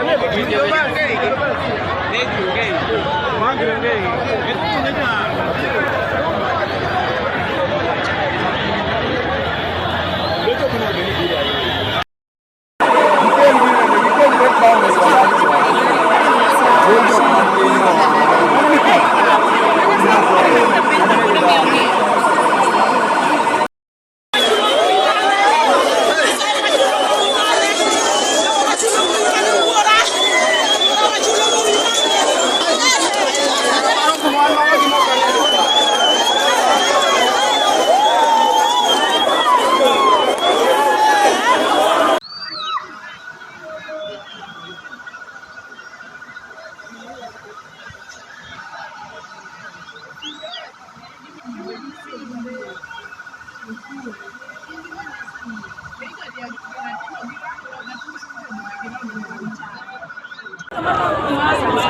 Hãy subscribe cho kênh Ghiền Mì Gõ để không bỏ lỡ những video hấp dẫn.